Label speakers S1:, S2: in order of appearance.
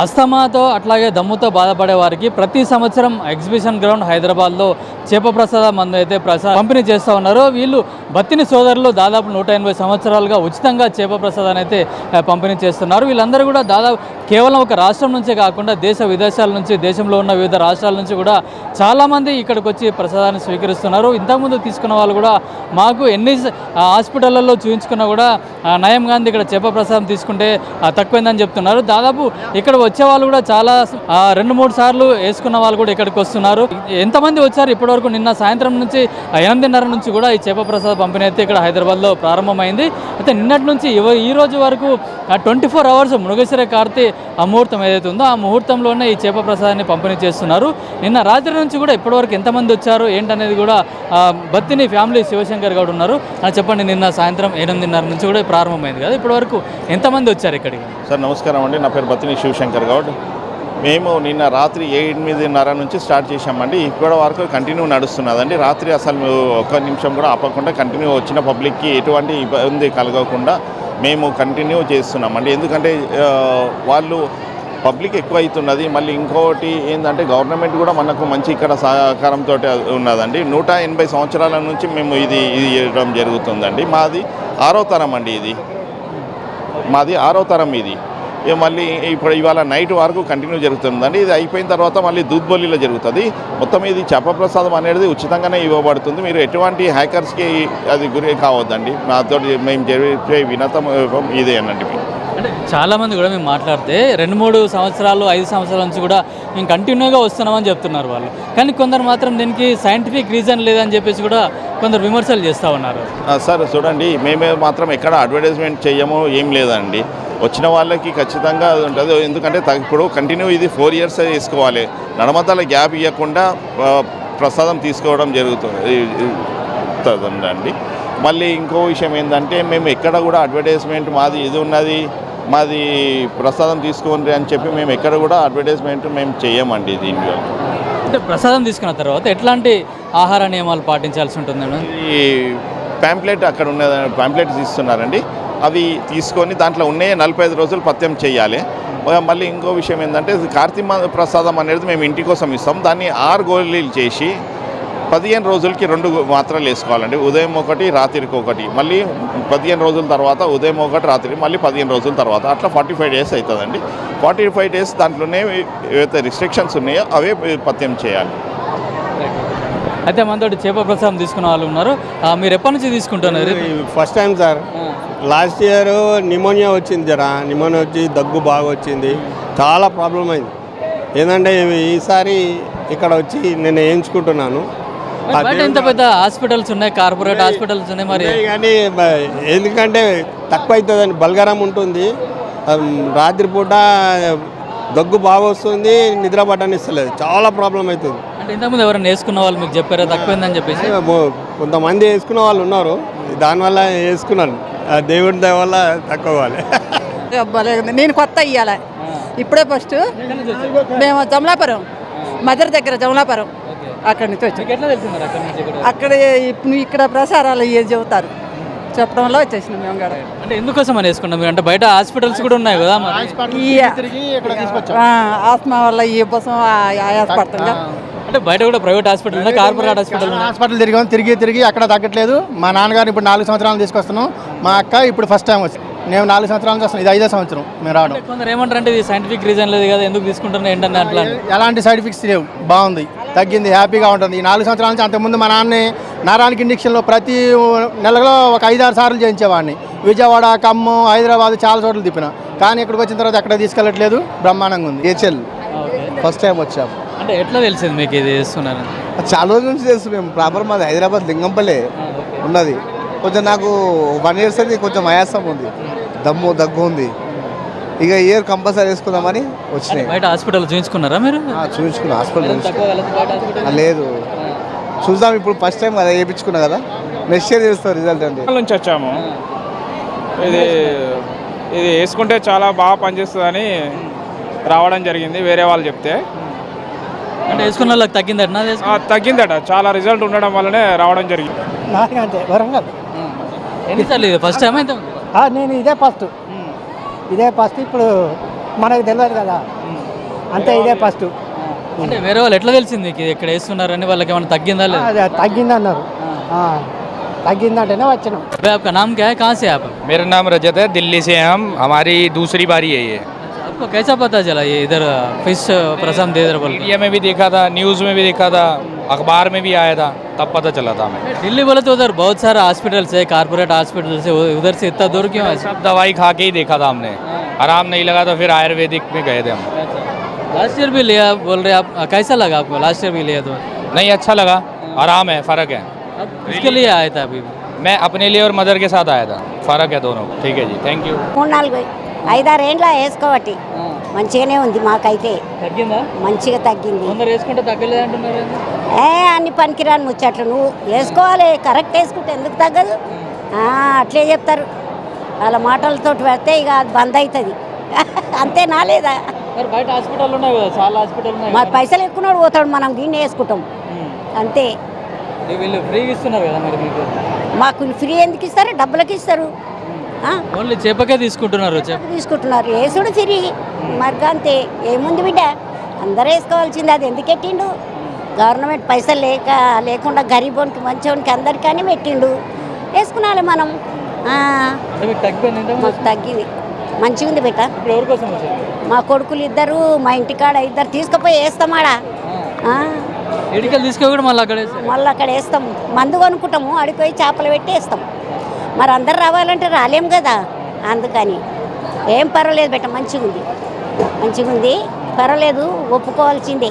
S1: అస్తమాతో అట్లాగే దమ్ముతో బాధపడే వారికి ప్రతి సంవత్సరం ఎగ్జిబిషన్ గ్రౌండ్ హైదరాబాద్లో చేప ప్రసాద మందు అయితే పంపిణీ చేస్తూ ఉన్నారు. వీళ్ళు బత్తిని సోదరులు దాదాపు 180 సంవత్సరాలుగా ఉచితంగా చేప ప్రసాదాన్ని అయితే పంపిణీ చేస్తున్నారు. వీళ్ళందరూ కూడా దాదాపు కేవలం ఒక రాష్ట్రం నుంచే కాకుండా దేశ విదేశాల నుంచి, దేశంలో ఉన్న వివిధ రాష్ట్రాల నుంచి కూడా చాలామంది ఇక్కడికి వచ్చి ప్రసాదాన్ని స్వీకరిస్తున్నారు. ఇంతకుముందు తీసుకున్న వాళ్ళు కూడా మాకు ఎన్ని హాస్పిటళ్లలో చూపించుకున్నా కూడా నయం గాంధీ ఇక్కడ చేప ప్రసాదం తీసుకుంటే తక్కువైందని చెప్తున్నారు. దాదాపు ఇక్కడ వచ్చే వాళ్ళు కూడా చాలా 2-3 సార్లు వేసుకున్న వాళ్ళు కూడా ఇక్కడికి వస్తున్నారు. ఎంతమంది వచ్చారు ఇప్పటివరకు? నిన్న సాయంత్రం నుంచి 8:30 నుంచి కూడా ఈ చేప ప్రసాద పంపిణీ అయితే ఇక్కడ హైదరాబాద్లో ప్రారంభమైంది. అయితే నిన్నటి నుంచి ఈ రోజు వరకు 24 అవర్స్ మృగశిర కార్తీ ఆ ముహూర్తం ఏదైతే ఉందో ఆ ముహూర్తంలోనే ఈ చేప ప్రసాదాన్ని పంపిణీ చేస్తున్నారు. నిన్న రాత్రి నుంచి కూడా ఇప్పటివరకు ఎంతమంది వచ్చారు ఏంటనేది కూడా బత్తిని ఫ్యామిలీ శివశంకర్ గౌడ్ ఉన్నారు. చెప్పండి, నిన్న సాయంత్రం 8:30 నుంచి కూడా ప్రారంభమైంది కదా, ఇప్పటివరకు ఎంతమంది వచ్చారు ఇక్కడికి?
S2: సార్ నమస్కారం అండి, నా పేరు బత్తిని శివశంకర్ గౌడ్. మేము నిన్న రాత్రి 8:30 నుంచి స్టార్ట్ చేశామండి. ఇప్పటి వరకు కంటిన్యూ నడుస్తున్నదండి. రాత్రి అసలు ఒక్క నిమిషం కూడా ఆపకుండా కంటిన్యూ వచ్చిన పబ్లిక్కి ఎటువంటి ఇబ్బంది కలగకుండా మేము కంటిన్యూ చేస్తున్నామండి. ఎందుకంటే వాళ్ళు పబ్లిక్ ఎక్కువ అవుతున్నది. మళ్ళీ ఇంకోటి ఏంటంటే గవర్నమెంట్ కూడా మనకు మంచి ఇక్కడ సహకారంతో ఉన్నదండి. 180 సంవత్సరాల నుంచి మేము ఇది చేయడం జరుగుతుందండి. మాది 6వ తరం అండి, మాది 6వ తరం ఇది. మళ్ళీ ఇప్పుడు ఇవాళ నైట్ వరకు కంటిన్యూ జరుగుతుందండి. ఇది అయిపోయిన తర్వాత మళ్ళీ దూద్బొల్లిలో జరుగుతుంది. మొత్తం ఇది చేప ప్రసాదం అనేది ఉచితంగానే ఇవ్వబడుతుంది. మీరు ఎటువంటి హ్యాకర్స్కి అది గురి కావద్దండి. నాతో మేము జరిపే వినతం ఇదే అనండి.
S1: అంటే చాలామంది కూడా మేము మాట్లాడితే 2-3 సంవత్సరాలు 5 సంవత్సరాల నుంచి కూడా మేము కంటిన్యూగా వస్తున్నామని చెప్తున్నారు వాళ్ళు. కానీ కొందరు మాత్రం దీనికి సైంటిఫిక్ రీజన్ లేదని చెప్పేసి కూడా కొందరు విమర్శలు చేస్తూ ఉన్నారు.
S2: సార్ చూడండి, మేమే మాత్రం ఎక్కడ అడ్వర్టైజ్మెంట్ చేయము, ఏం లేదండి. వచ్చిన వాళ్ళకి ఖచ్చితంగా ఉంటుంది. ఎందుకంటే ఇప్పుడు కంటిన్యూ ఇది 4 ఇయర్స్ తీసుకోవాలి. నడమతల గ్యాప్ ఇవ్వకుండా ప్రసాదం తీసుకోవడం జరుగుతుందండి. మళ్ళీ ఇంకో విషయం ఏంటంటే మేము ఎక్కడ కూడా అడ్వర్టైజ్మెంట్ మాది ఇది ఉన్నది, మాది ప్రసాదం తీసుకోండి అని చెప్పి మేము ఎక్కడ కూడా అడ్వర్టైజ్మెంట్ మేము చేయమండి. దీనిలో
S1: అంటే ప్రసాదం తీసుకున్న తర్వాత ఎట్లాంటి ఆహార నియమాలు పాటించాల్సి ఉంటుందండి?
S2: ఈ ప్యాంప్లెట్ అక్కడ ఉన్న ప్యాంప్లెట్స్ ఇస్తున్నారండి, అవి తీసుకొని దాంట్లో ఉన్నాయి 45 రోజులు పథ్యం చేయాలి. మళ్ళీ ఇంకో విషయం ఏంటంటే కార్తీక ప్రసాదం అనేది మేము ఇంటి కోసం ఇస్తాం. దాన్ని 6 గోళీలు చేసి 15 రోజులకి 2 మాత్రలు వేసుకోవాలండి. ఉదయం ఒకటి, రాత్రికి ఒకటి. మళ్ళీ 15 రోజుల తర్వాత ఉదయం ఒకటి, రాత్రి మళ్ళీ 15 రోజుల తర్వాత, అట్లా 45 డేస్ అవుతుందండి. 45 డేస్ దాంట్లోనే ఏవైతే రిస్ట్రిక్షన్స్ ఉన్నాయో అవే పథ్యం చేయాలి.
S1: అయితే మనతో చేప ప్రసాదం తీసుకున్న వాళ్ళు ఉన్నారు. మీరు ఎప్పటి నుంచి తీసుకుంటున్నారు?
S3: First time sir. Last year pneumonia వచ్చింది, నిమోనియా వచ్చి దగ్గు బాగా వచ్చింది, చాలా ప్రాబ్లం అయింది. ఏంటంటే ఈసారి ఇక్కడ వచ్చి నేను వేయించుకుంటున్నాను.
S1: ఎంత పెద్ద హాస్పిటల్స్ ఉన్నాయి, కార్పొరేట్ హాస్పిటల్స్ ఉన్నాయి మరి,
S3: కానీ ఎందుకంటే తక్కువ అవుతుందని బల్గారం ఉంటుంది. రాత్రిపూట దగ్గు బాగా వస్తుంది, నిద్ర పట్టనిస్తలేదు, చాలా ప్రాబ్లం అవుతుంది.
S1: అంటే ఇంతకుముందు ఎవరైనా వేసుకున్న వాళ్ళు మీకు చెప్పారా తక్కువైందని చెప్పేసి?
S3: కొంతమంది వేసుకున్న వాళ్ళు ఉన్నారు, దానివల్ల వేసుకున్నాను. దేవుడి దయ వల్ల తక్కువ వాళ్ళు.
S4: నేను కొత్త ఇయ్యాల, ఇప్పుడే ఫస్ట్. మేము జమలాపురం, మదర్ దగ్గర జమలాపురం, అక్కడి నుంచి వచ్చి అక్కడ ఇక్కడ ప్రసారాలు ఏది చెబుతారు చెప్పడం వల్ల వచ్చేసినాం మేము కూడా.
S1: అంటే ఎందుకోసం అని వేసుకున్నాం మీరు? అంటే బయట హాస్పిటల్స్ కూడా ఉన్నాయి కదా,
S4: ఆస్మా వల్ల ఈ కోసం ఆయాసపడుతుందా.
S1: అంటే బయట కూడా ప్రైవేట్ హాస్పిటల్ ఉన్నాయి, కార్పొరేట్ హాస్పిటల్
S5: తిరిగి అక్కడ తగ్గట్లేదు. మా నాన్నగారు ఇప్పుడు 4 సంవత్సరాలు తీసుకొస్తున్నాం. మా అక్క ఇప్పుడు ఫస్ట్ టైం వచ్చి, నేను 4 సంవత్సరాల నుంచి వస్తున్నాను, ఇది 5వ సంవత్సరం మేము రావడం.
S1: కొందరు ఏమంటారు అంటే ఇది సైంటిఫిక్ రీజన్ లేదు కదా, ఎందుకు తీసుకుంటున్నా ఏంటంటే అట్లా
S5: ఎలాంటి సైడ్ ఎఫెక్ట్స్ లేవు, బాగుంది, తగ్గింది, హ్యాపీగా ఉంటుంది. ఈ 4 సంవత్సరాల నుంచి, అంతకుముందు మా నాన్న నరానికి ఇంజక్షన్లో ప్రతి నెలలో ఒక 5-6 సార్లు చేయించేవాడిని. విజయవాడ, ఖమ్మం, హైదరాబాద్ చాలా చోట్ల తిప్పిన, కానీ ఇక్కడికి వచ్చిన తర్వాత ఎక్కడ తీసుకెళ్ళట్లేదు, బ్రహ్మాండంగా ఉంది.
S6: హెచ్ఎల్ ఫస్ట్ టైం వచ్చాము.
S1: అంటే ఎట్లా తెలిసింది మీకు ఇది చేస్తున్నాను?
S6: చాలా రోజుల నుంచి తెలుసు. మేము ప్రాపర్ మాది హైదరాబాద్ లింగంపల్లె ఉన్నది. కొంచెం నాకు 1 ఇయర్స్ అయితే కొంచెం ఆయాసం ఉంది, దగ్గు ఉంది. ఇక ఇయర్ కంపల్సరీ వేసుకుందామని వచ్చినాయి.
S1: బయట హాస్పిటల్ చూపించుకున్నారా మీరు?
S6: చూపించుకున్నా, హాస్పిటల్ లేదు, చూద్దాం. ఇప్పుడు ఫస్ట్ టైం కదా వేయించుకున్నా కదా, నెక్స్ట్ ఇయర్ చేస్తాం రిజల్ట్. అండి
S7: నుంచి వచ్చాము. ఇది వేసుకుంటే చాలా బాగా పనిచేస్తుందని రావడం జరిగింది, వేరే వాళ్ళు చెప్తే.
S1: అంటే వేసుకున్న వాళ్ళకి
S7: తగ్గిందట, చాలా రిజల్ట్ ఉండడం వల్లనే రావడం జరిగింది.
S8: నాకంటే వరంగల్
S1: ఎన్నిసార్లు ఫస్ట్ టైం అయితే?
S8: నేను ఇదే ఫస్ట్. ఇప్పుడు మనకు తెలియదు కదా, అంతే ఇదే ఫస్ట్
S1: అంటే వేరే వాళ్ళు ఎట్లా తెలిసింది మీకు ఇక్కడ వేస్తున్నారని, వాళ్ళకి ఏమైనా తగ్గిందా లేదా?
S8: అదే తగ్గిందన్నారు తగ్గిందంటేనే వచ్చినాం.
S1: भाई आपका नाम क्या है, कहाँ से आप?
S9: मेरा नाम रजत है, दिल्ली से हैं हम, हमारी दूसरी बारी है ये।
S1: आपको कैसा पता चला ये इधर फिश प्रसम दे इधर बोल के?
S9: मीडिया में भी देखा था, न्यूज़ में भी देखा था, अखबार में भी आया था, तब पता चला था हमें।
S1: दिल्ली बोले तो उधर बहुत सारे हॉस्पिटल्स है, कारपोरेट हॉस्पिटल्स है, उधर से इतना दूर क्यों है?
S9: सब दवाई खा के ही देखा था हमने, आराम नहीं लगा तो फिर आयुर्वेदिक में गए थे हम।
S1: लास्ट ईयर भी लिया बोल रहे आप, कैसा लगा आपको? लास्ट ईयर भी लिया तो
S9: नहीं अच्छा लगा, आराम है, फ़र्क है।
S1: अब किसके लिए आया था अभी?
S9: मैं अपने लिए और मदर के साथ आया था, फ़र्क है दोनों। ठीक है जी, थैंक यू।
S10: 3-4 5-6 వేసుకోబట్టి మంచిగానే ఉంది మాకైతే
S1: తగ్గిందా?
S10: మంచిగా తగ్గింది.
S1: కొందరు వేసుకుంటే తగ్గలేదు అంటున్నారు.
S10: అన్ని పనికిరాని ముచ్చట్లు నువ్వు వేసుకోవాలి, కరెక్ట్ వేసుకుంటే ఎందుకు తగ్గదు? అట్లే చెప్తారు, వాళ్ళ మాటలతో పెడితే ఇక అది బంద్ అవుతుంది. అంతేనా లేదా?
S1: మరి బయట హాస్పిటల్ ఉన్నాయి కదా, చాలా హాస్పిటల్ ఉన్నాయి.
S10: మా పైసలు ఎక్కువ పోతాడు, మనం గిన్నె వేసుకుంటాం అంతే.
S1: వీళ్ళు ఫ్రీగా ఇస్తున్నారు కదా మరి మీకు?
S10: మాకు ఫ్రీ ఎందుకు ఇస్తారు? డబ్బులకి ఇస్తారు.
S1: ఓన్లీ చేపకే తీసుకుంటున్నారు.
S10: తీసుకుంటున్నారు, వేసుడు ఫ్రీ మరి అంతే. ఏముంది బిడ్డ, అందరూ వేసుకోవాల్సింది. అది ఎందుకు పెట్టిండు? గవర్నమెంట్ పైసలు లేకుండా గరీబోనికి మంచోనికి అందరికీ పెట్టిండు, వేసుకున్నాలి మనం. మాకు తగ్గింది, మంచిగా ఉంది బిడ్డ.
S1: ఎవరి కోసం వచ్చారు?
S10: మా కొడుకులు 2, మా ఇంటికాడ 2 తీసుకుపోయి వేస్తామాడా.
S1: ఎడికలు తీసుకొని మళ్ళీ అక్కడ
S10: మళ్ళీ అక్కడ వేస్తాం, మందు కొనుక్కుంటాము, అడిపోయి చేపలు పెట్టి వేస్తాం. మరి అందరు రావాలంటే రాలేం కదా, అందుకని ఏం పర్వాలేదు బెట్ట, మంచిగా ఉంది పర్వాలేదు, ఒప్పుకోవాల్సిందే.